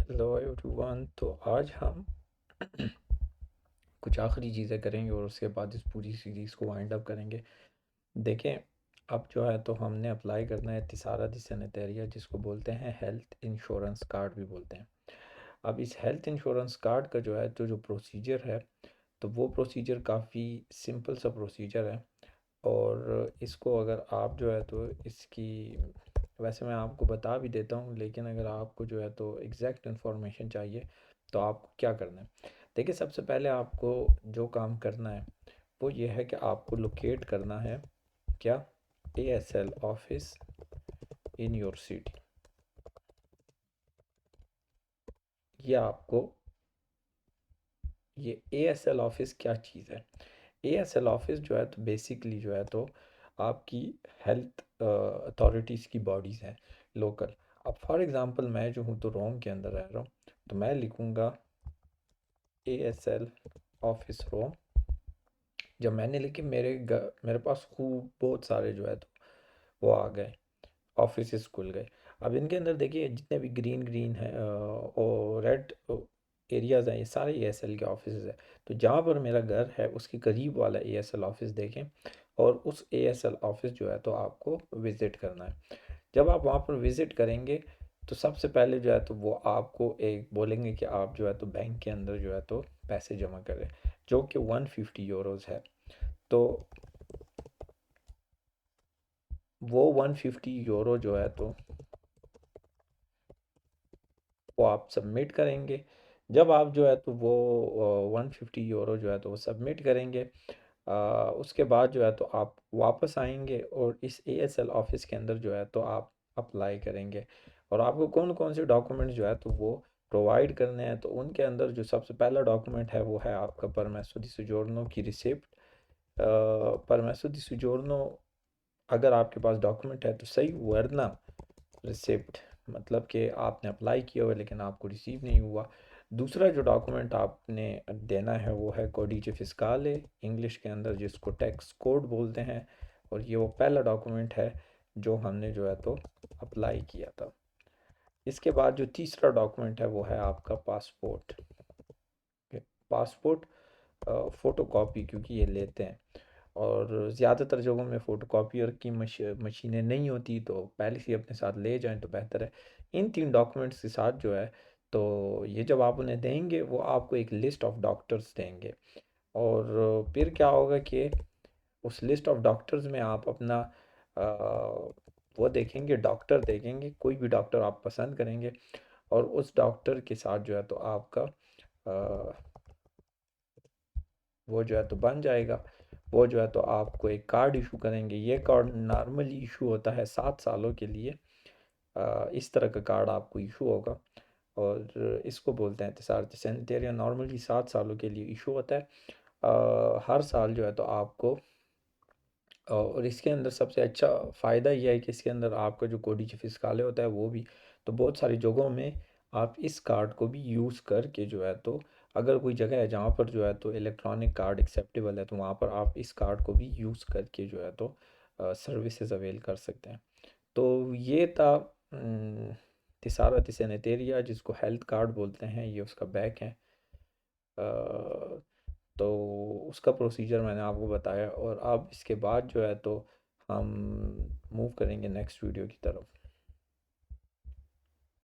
Hello everyone. तो आज हम कुछ आखिरी चीज़ें करेंगे और उसके बाद इस पूरी सीरीज़ को वाइंड अप करेंगे। देखें, अब जो है तो हमने अप्लाई करना है तिसारा दी सैनिटेरिया, जिसको बोलते हैं हेल्थ इंश्योरेंस कार्ड भी बोलते हैं। अब इस हेल्थ इंश्योरेंस कार्ड का जो है तो जो प्रोसीजर है, तो वो प्रोसीजर काफ़ी सिंपल सा प्रोसीजर है। और इसको अगर आप जो है तो इसकी, वैसे मैं आपको बता भी देता हूँ, लेकिन अगर आपको जो है तो एग्जैक्ट इन्फॉर्मेशन चाहिए तो आपको क्या करना है। देखिए, सबसे पहले आपको जो काम करना है वो ये है कि आपको लोकेट करना है क्या, ASL office in your city. ये आपको, ये ASL ऑफिस क्या चीज़ है। ASL ऑफिस जो है तो बेसिकली जो है तो आपकी हेल्थ अथॉरिटीज़ की बॉडीज़ हैं, लोकल। अब फॉर एग्ज़ाम्पल मैं जो हूँ तो रोम के अंदर रह रहा हूँ, तो मैं लिखूँगा ASL ऑफिस रोम। जब मैंने लिखी, मेरे पास खूब बहुत सारे जो है तो वो आ गए, ऑफिस खुल गए। अब इनके अंदर देखिए, जितने भी ग्रीन ग्रीन है और रेड एरियाज़ हैं, ये सारे ASL के ऑफिस हैं। तो जहाँ पर मेरा घर है उसके करीब वाला ASL ऑफिस देखें, और उस ASL ऑफिस जो है तो आपको विज़िट करना है। जब आप वहाँ पर विज़िट करेंगे तो सबसे पहले जो है तो वो आपको एक बोलेंगे कि आप जो है तो बैंक के अंदर जो है तो पैसे जमा करें, जो कि 150 यूरोज़ है। तो वो 150 यूरो जो है तो वो आप सबमिट करेंगे। जब आप जो है तो वो 150 यूरो जो है तो वो सबमिट करेंगे, उसके बाद जो है तो आप वापस आएंगे और इस ASL ऑफिस के अंदर जो है तो आप अप्लाई करेंगे। और आपको कौन कौन से डॉक्यूमेंट जो है तो वो प्रोवाइड करने हैं, तो उनके अंदर जो सबसे पहला डॉक्यूमेंट है वो है आपका परमेसो दी सोजोर्नो की रिसिप्ट। परमेसो दी सोजोर्नो अगर आपके पास डॉक्यूमेंट है तो सही, वरना रिसिप्ट मतलब कि आपने अप्लाई किया हुआ लेकिन आपको रिसीव नहीं हुआ। दूसरा जो डॉक्यूमेंट आपने देना है वो है कोडिce फिस्काले, इंग्लिश के अंदर जिसको टैक्स कोड बोलते हैं। और ये वो पहला डॉक्यूमेंट है जो हमने जो है तो अप्लाई किया था। इसके बाद जो तीसरा डॉक्यूमेंट है वो है आपका पासपोर्ट। पासपोर्ट फ़ोटो कॉपी, क्योंकि ये लेते हैं और ज़्यादातर जगहों में फ़ोटोकॉपियर की मशीनें नहीं होती, तो पहले से ही अपने साथ ले जाएं तो बेहतर है। इन तीन डॉक्यूमेंट्स के साथ जो है तो ये जब आप उन्हें देंगे, वो आपको एक लिस्ट ऑफ डॉक्टर्स देंगे। और फिर क्या होगा कि उस लिस्ट ऑफ डॉक्टर्स में आप अपना वो देखेंगे, डॉक्टर देखेंगे, कोई भी डॉक्टर आप पसंद करेंगे, और उस डॉक्टर के साथ जो है तो आपका अ, वो जो है तो बन जाएगा। वो जो है तो आपको एक कार्ड इशू करेंगे। ये कार्ड नॉर्मली इशू होता है 7 सालों के लिए। इस तरह का कार्ड आपको इशू होगा, और इसको बोलते हैं तिसारत सैनिटेरिया। नॉर्मली 7 सालों के लिए इशू होता है। हर साल जो है तो आपको, और इसके अंदर सबसे अच्छा फ़ायदा यह है कि इसके अंदर आपका जो कोडिच फिस्काले होता है वो भी, तो बहुत सारी जगहों में आप इस कार्ड को भी यूज़ करके जो है तो, अगर कोई जगह है जहाँ पर जो है तो इलेक्ट्रॉनिक कार्ड एक्सेप्टेबल है, तो वहाँ पर आप इस कार्ड को भी यूज़ करके जो है तो सर्विसेज अवेल कर सकते हैं। तो ये था तिसारा तिसेनेतेरिया, जिसको हेल्थ कार्ड बोलते हैं। ये उसका बैक है। तो उसका प्रोसीजर मैंने आपको बताया, और अब इसके बाद जो है तो हम मूव करेंगे नेक्स्ट वीडियो की तरफ।